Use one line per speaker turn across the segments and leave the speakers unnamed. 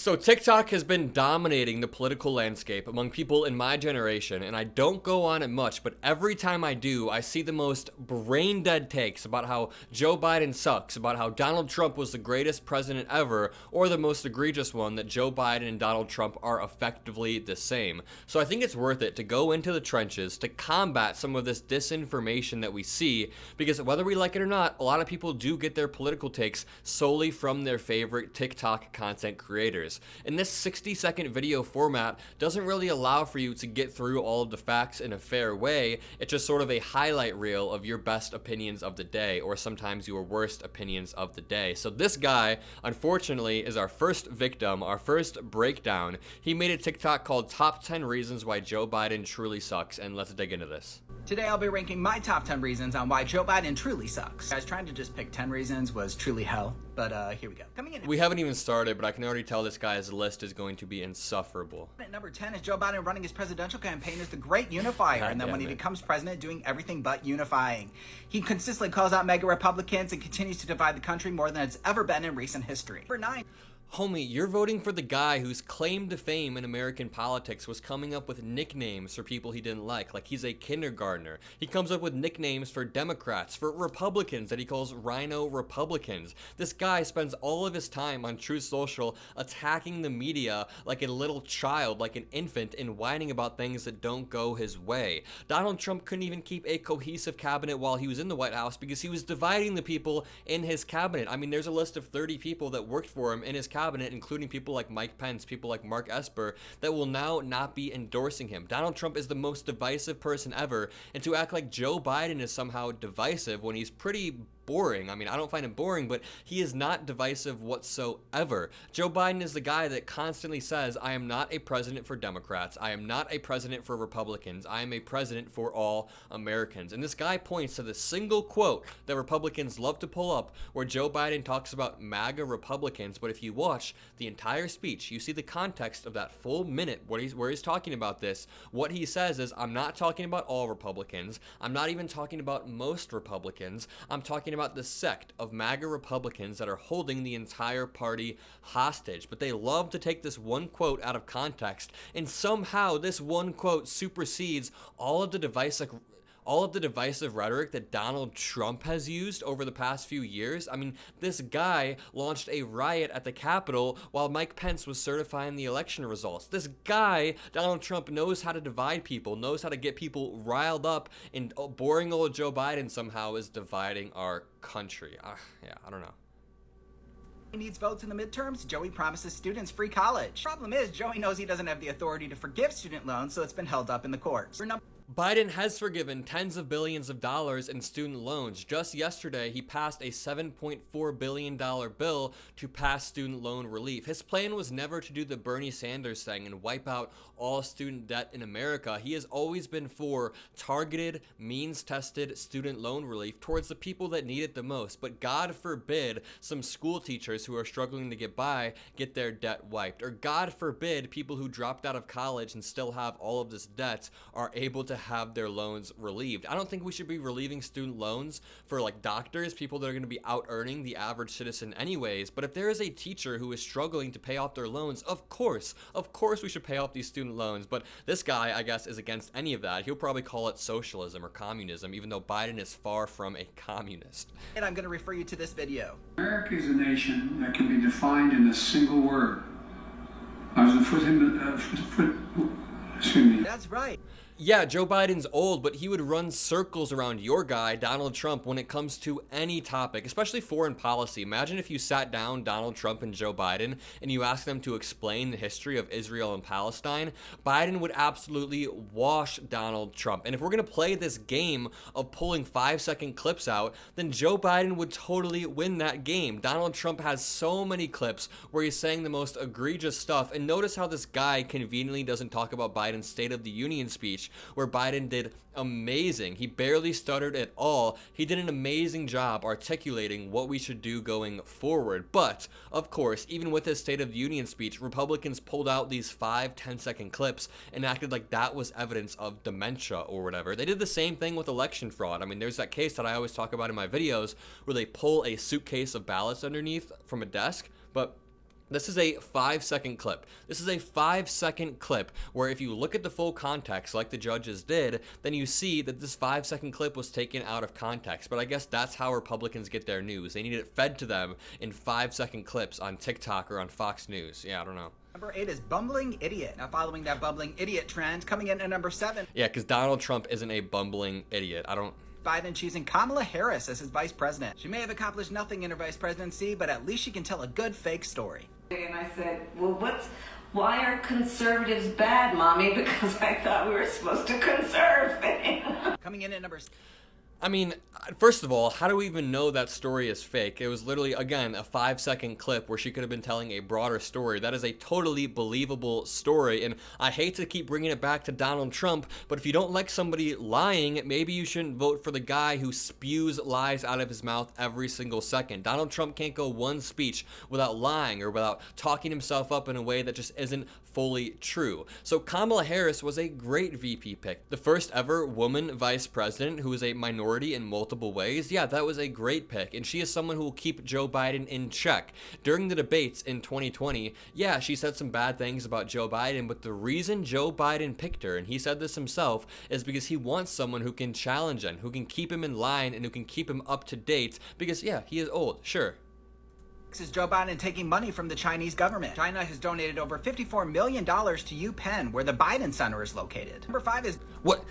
So TikTok has been dominating the political landscape among people in my generation, and I don't go on it much, but every time I do, I see the most brain-dead takes about how Joe Biden sucks, about how Donald Trump was the greatest president ever, or the most egregious one, that Joe Biden and Donald Trump are effectively the same. So I think it's worth it to go into the trenches to combat some of this disinformation that we see, because whether we like it or not, a lot of people do get their political takes solely from their favorite TikTok content creators. And this 60-second video format doesn't really allow for you to get through all of the facts in a fair way. It's just sort of a highlight reel of your best opinions of the day, or sometimes your worst opinions of the day. So this guy, unfortunately, is our first victim, our first breakdown. He made a TikTok called Top 10 Reasons Why Joe Biden Truly Sucks, and let's dig into this.
Today I'll be ranking my top 10 reasons on why Joe Biden truly sucks. I was trying to just pick 10 reasons was truly hell, but here we go. Coming in.
We haven't even started, but I can already tell this guy's list is going to be insufferable.
At number 10 is Joe Biden running his presidential campaign as the great unifier,
God
and then when he
damn it.
becomes president, doing everything but unifying. He consistently calls out MAGA Republicans and continues to divide the country more than it's ever been in recent history. Number 9.
Homie, you're voting for the guy whose claim to fame in American politics was coming up with nicknames for people he didn't like he's a kindergartner. He comes up with nicknames for Democrats, for Republicans that he calls Rhino Republicans. This guy spends all of his time on Truth Social attacking the media like a little child, like an infant, and whining about things that don't go his way. Donald Trump couldn't even keep a cohesive cabinet while he was in the White House because he was dividing the people in his cabinet. I mean, there's a list of 30 people that worked for him in his cabinet, including people like Mike Pence, people like Mark Esper, that will now not be endorsing him. Donald Trump is the most divisive person ever, and to act like Joe Biden is somehow divisive when he's pretty boring. I mean, I don't find him boring, but he is not divisive whatsoever. Joe Biden is the guy that constantly says, I am not a president for Democrats. I am not a president for Republicans. I am a president for all Americans. And this guy points to the single quote that Republicans love to pull up where Joe Biden talks about MAGA Republicans, but if you watch the entire speech, you see the context of that full minute where he's talking about this. What he says is, I'm not talking about all Republicans. I'm not even talking about most Republicans. I'm talking about the sect of MAGA Republicans that are holding the entire party hostage. But they love to take this one quote out of context, and somehow this one quote supersedes all of the divisive rhetoric that Donald Trump has used over the past few years. I mean, this guy launched a riot at the Capitol while Mike Pence was certifying the election results. This guy, Donald Trump, knows how to divide people, knows how to get people riled up, and boring old Joe Biden somehow is dividing our country. Yeah, I don't know.
He needs votes in the midterms. Joey promises students free college. Problem is, Joey knows he doesn't have the authority to forgive student loans, so it's been held up in the courts.
Biden has forgiven tens of billions of dollars in student loans. Just yesterday, he passed a $7.4 billion bill to pass student loan relief. His plan was never to do the Bernie Sanders thing and wipe out all student debt in America. He has always been for targeted, means-tested student loan relief towards the people that need it the most. But God forbid some school teachers who are struggling to get by get their debt wiped. Or God forbid people who dropped out of college and still have all of this debt are able to have their loans relieved. I don't think we should be relieving student loans for like doctors, people that are going to be out earning the average citizen anyways. But if there is a teacher who is struggling to pay off their loans, of course we should pay off these student loans. But this guy, I guess, is against any of that. He'll probably call it socialism or communism, even though Biden is far from a communist.
And I'm going to refer you to this video.
America is a nation that can be defined in a single word. I was excuse me.
That's right.
Yeah, Joe Biden's old, but he would run circles around your guy, Donald Trump, when it comes to any topic, especially foreign policy. Imagine if you sat down Donald Trump and Joe Biden and you asked them to explain the history of Israel and Palestine. Biden would absolutely wash Donald Trump. And if we're going to play this game of pulling 5-second clips out, then Joe Biden would totally win that game. Donald Trump has so many clips where he's saying the most egregious stuff. And notice how this guy conveniently doesn't talk about Biden's State of the Union speech, where Biden did amazing. He barely stuttered at all. He did an amazing job articulating what we should do going forward. But, of course, even with his State of the Union speech, Republicans pulled out these 5-10-second clips and acted like that was evidence of dementia or whatever. They did the same thing with election fraud. I mean, there's that case that I always talk about in my videos where they pull a suitcase of ballots underneath from a desk, but This is a 5-second clip. This is a 5-second clip where if you look at the full context like the judges did, then you see that this 5-second clip was taken out of context. But I guess that's how Republicans get their news. They need it fed to them in 5-second clips on TikTok or on Fox News. Yeah, I don't know.
Number 8 is bumbling idiot. Now, following that bumbling idiot trend, coming in at number 7.
Yeah, because Donald Trump isn't a bumbling idiot.
Biden choosing Kamala Harris as his vice president. She may have accomplished nothing in her vice presidency, but at least she can tell a good fake story.
And I said, well, why are conservatives bad, Mommy? Because I thought we were supposed to conserve things.
Coming in at number...
I mean, first of all, how do we even know that story is fake? It was literally, again, a 5-second clip where she could have been telling a broader story. That is a totally believable story, and I hate to keep bringing it back to Donald Trump, but if you don't like somebody lying, maybe you shouldn't vote for the guy who spews lies out of his mouth every single second. Donald Trump can't go one speech without lying or without talking himself up in a way that just isn't fully true. So Kamala Harris was a great VP pick. The first ever woman vice president who is a minority in multiple ways. Yeah, that was a great pick. And she is someone who will keep Joe Biden in check. During the debates in 2020, yeah, she said some bad things about Joe Biden, but the reason Joe Biden picked her, and he said this himself, is because he wants someone who can challenge him, who can keep him in line, and who can keep him up to date, because yeah, he is old, sure.
Is Joe Biden taking money from the Chinese government. China has donated over $54 million to UPenn, where the Biden Center is located. Number 5 is...
What?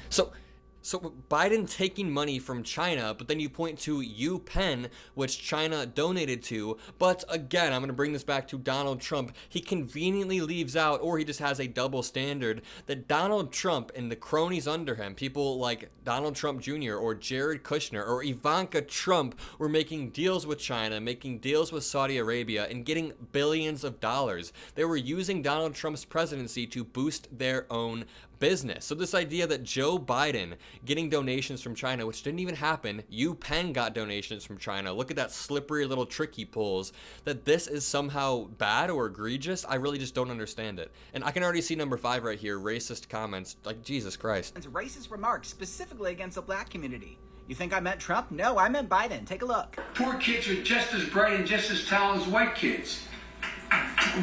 So Biden taking money from China, but then you point to UPenn, which China donated to. But again, I'm going to bring this back to Donald Trump. He conveniently leaves out, or he just has a double standard, that Donald Trump and the cronies under him, people like Donald Trump Jr. or Jared Kushner or Ivanka Trump, were making deals with China, making deals with Saudi Arabia, and getting billions of dollars. They were using Donald Trump's presidency to boost their own business. So this idea that Joe Biden getting donations from China, which didn't even happen, UPenn got donations from China, look at that slippery little trick he pulls, that this is somehow bad or egregious, I really just don't understand it. And I can already see number 5 right here, racist comments, like Jesus Christ.
Racist remarks specifically against the black community. You think I meant Trump? No, I meant Biden. Take a look.
Poor kids are just as bright and just as talented as white kids.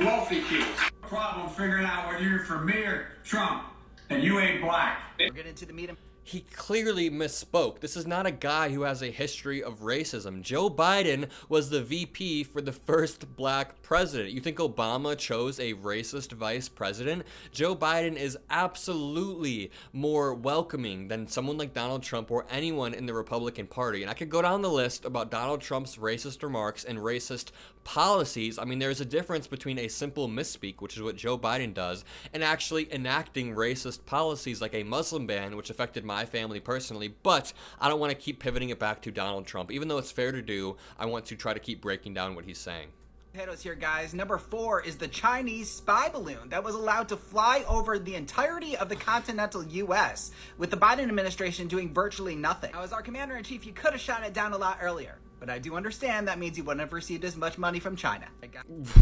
Wealthy kids. Problem figuring out whether you're for me or Trump. And you ain't black.
We're getting to the meat.
He clearly misspoke. This is not a guy who has a history of racism. Joe Biden was the VP for the first black president. You think Obama chose a racist vice president? Joe Biden is absolutely more welcoming than someone like Donald Trump or anyone in the Republican Party. And I could go down the list about Donald Trump's racist remarks and racist policies. I mean, there's a difference between a simple misspeak, which is what Joe Biden does, and actually enacting racist policies like a Muslim ban, which affected my family personally. But I don't want to keep pivoting it back to Donald Trump. Even though it's fair to do, I want to try to keep breaking down what he's saying.
Potatoes here, guys. Number 4 is the Chinese spy balloon that was allowed to fly over the entirety of the continental U.S., with the Biden administration doing virtually nothing. Now, as our commander-in-chief, you could have shot it down a lot earlier, but I do understand that means you wouldn't have received as much money from China.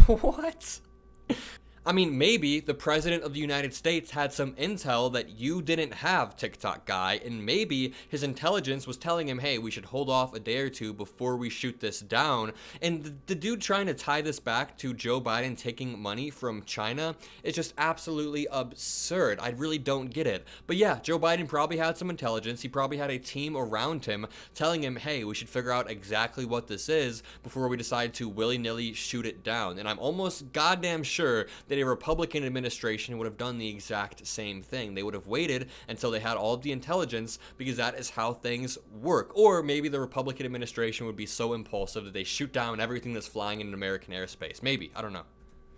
What? I mean, maybe the president of the United States had some intel that you didn't have, TikTok guy, and maybe his intelligence was telling him, hey, we should hold off a day or two before we shoot this down. And the dude trying to tie this back to Joe Biden taking money from China is just absolutely absurd. I really don't get it. But yeah, Joe Biden probably had some intelligence. He probably had a team around him telling him, hey, we should figure out exactly what this is before we decide to willy-nilly shoot it down. And I'm almost goddamn sure that a Republican administration would have done the exact same thing. They would have waited until they had all of the intelligence, because that is how things work. Or maybe the Republican administration would be so impulsive that they shoot down everything that's flying in American airspace. Maybe. I don't know.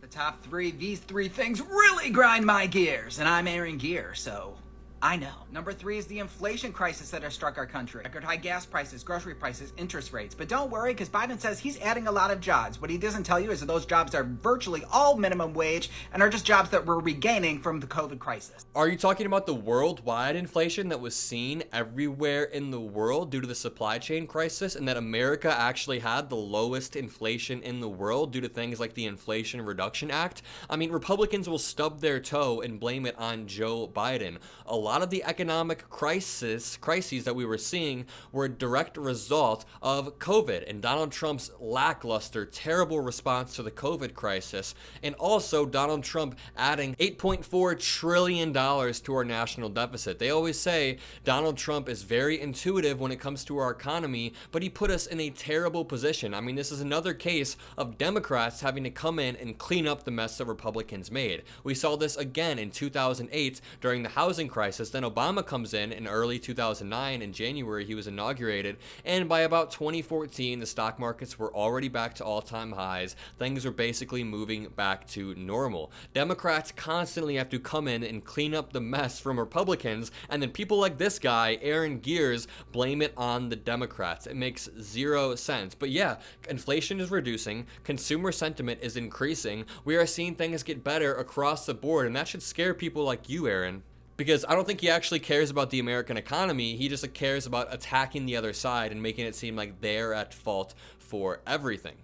The top 3, these 3 things really grind my gears, and I'm Aaron Gear, so I know. Number 3 is the inflation crisis that has struck our country. Record high gas prices, grocery prices, interest rates. But don't worry, because Biden says he's adding a lot of jobs. What he doesn't tell you is that those jobs are virtually all minimum wage and are just jobs that we're regaining from the COVID crisis.
Are you talking about the worldwide inflation that was seen everywhere in the world due to the supply chain crisis, and that America actually had the lowest inflation in the world due to things like the Inflation Reduction Act? I mean, Republicans will stub their toe and blame it on Joe Biden. A lot lot of the economic crises that we were seeing were a direct result of COVID and Donald Trump's lackluster, terrible response to the COVID crisis, and also Donald Trump adding $8.4 trillion to our national deficit. They always say Donald Trump is very intuitive when it comes to our economy, but he put us in a terrible position. I mean, this is another case of Democrats having to come in and clean up the mess that Republicans made. We saw this again in 2008 during the housing crisis. Then Obama comes in early 2009. In January, he was inaugurated, and by about 2014, the stock markets were already back to all-time highs. Things were basically moving back to normal. Democrats constantly have to come in and clean up the mess from Republicans, and then people like this guy, Aaron Gears, blame it on the Democrats. It makes zero sense. But yeah, inflation is reducing, consumer sentiment is increasing, we are seeing things get better across the board, and that should scare people like you, Aaron. Because I don't think he actually cares about the American economy, he just cares about attacking the other side and making it seem like they're at fault for everything.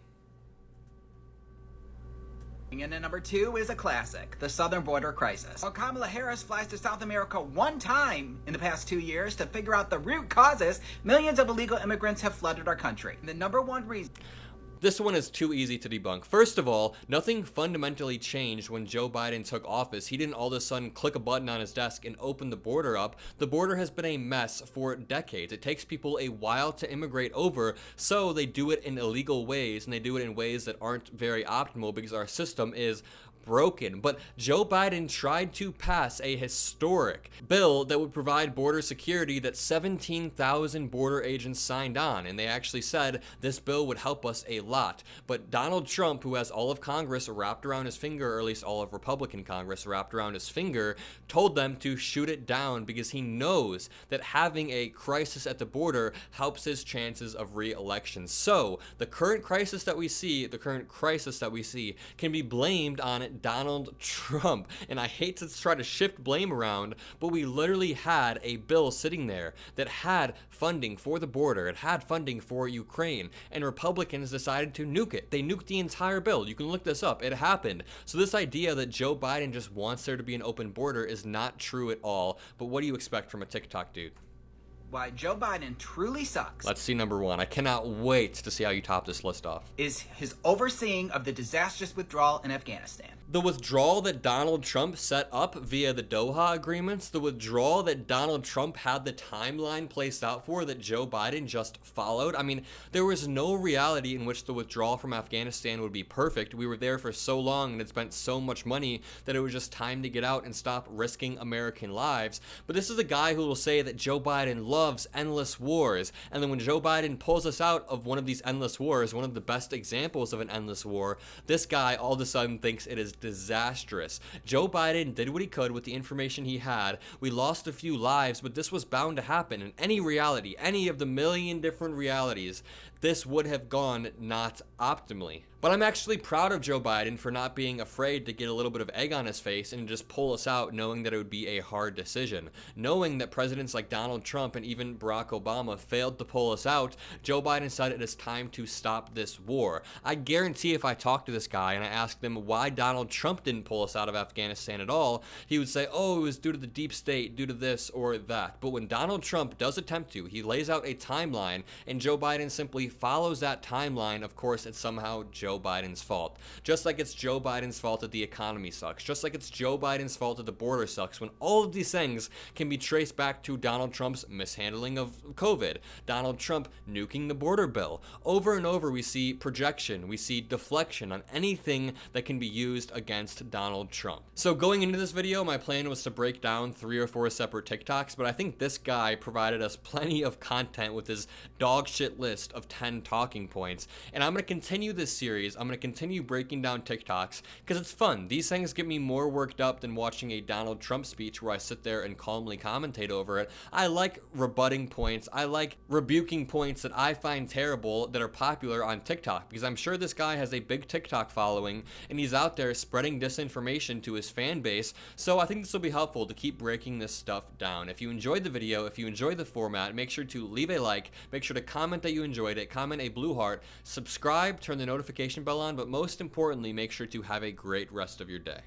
And then number 2 is a classic, the southern border crisis. While Kamala Harris flies to South America one time in the past 2 years to figure out the root causes, millions of illegal immigrants have flooded our country. And the number one reason...
This one is too easy to debunk. First of all, nothing fundamentally changed when Joe Biden took office. He didn't all of a sudden click a button on his desk and open the border up. The border has been a mess for decades. It takes people a while to immigrate over, so they do it in illegal ways, and they do it in ways that aren't very optimal because our system is broken. But Joe Biden tried to pass a historic bill that would provide border security that 17,000 border agents signed on, and they actually said this bill would help us a lot. But Donald Trump, who has all of Congress wrapped around his finger, or at least all of Republican Congress wrapped around his finger, told them to shoot it down because he knows that having a crisis at the border helps his chances of re-election. So the current crisis that we see can be blamed on Donald Trump. And I hate to try to shift blame around, but we literally had a bill sitting there that had funding for the border, it had funding for Ukraine, and Republicans decided to nuke it. They nuked the entire bill. You can look this up. It happened. So this idea that Joe Biden just wants there to be an open border is not true at all. But what do you expect from a TikTok dude?
Why Joe Biden truly sucks.
Let's see number 1. I cannot wait to see how you top this list off.
Is his overseeing of the disastrous withdrawal in Afghanistan.
The withdrawal that Donald Trump set up via the Doha agreements, the withdrawal that Donald Trump had the timeline placed out for that Joe Biden just followed. I mean, there was no reality in which the withdrawal from Afghanistan would be perfect. We were there for so long and had spent so much money that it was just time to get out and stop risking American lives. But this is a guy who will say that Joe Biden loves endless wars. And then when Joe Biden pulls us out of one of these endless wars, one of the best examples of an endless war, this guy all of a sudden thinks it is disastrous. Joe Biden did what he could with the information he had. We lost a few lives, but this was bound to happen. In any reality, any of the million different realities, this would have gone not optimally. But I'm actually proud of Joe Biden for not being afraid to get a little bit of egg on his face and just pull us out, knowing that it would be a hard decision. Knowing that presidents like Donald Trump and even Barack Obama failed to pull us out, Joe Biden said it is time to stop this war. I guarantee if I talked to this guy and I asked him why Donald Trump didn't pull us out of Afghanistan at all, he would say, oh, it was due to the deep state, due to this or that. But when Donald Trump does attempt to, he lays out a timeline, and Joe Biden simply follows that timeline. Of course, it's somehow Joe Biden's fault. Just like it's Joe Biden's fault that the economy sucks. Just like it's Joe Biden's fault that the border sucks. When all of these things can be traced back to Donald Trump's mishandling of COVID, Donald Trump nuking the border bill. Over and over we see projection, we see deflection on anything that can be used against Donald Trump. So going into this video, my plan was to break down 3 or 4 separate TikToks, but I think this guy provided us plenty of content with his dog shit list of 10 talking points. And I'm going to continue this series. I'm going to continue breaking down TikToks because it's fun. These things get me more worked up than watching a Donald Trump speech where I sit there and calmly commentate over it. I like rebutting points. I like rebuking points that I find terrible that are popular on TikTok, because I'm sure this guy has a big TikTok following and he's out there spreading disinformation to his fan base. So I think this will be helpful to keep breaking this stuff down. If you enjoyed the video, if you enjoyed the format, make sure to leave a like, make sure to comment that you enjoyed it, comment a blue heart, subscribe, turn the notification bell on, but most importantly, make sure to have a great rest of your day.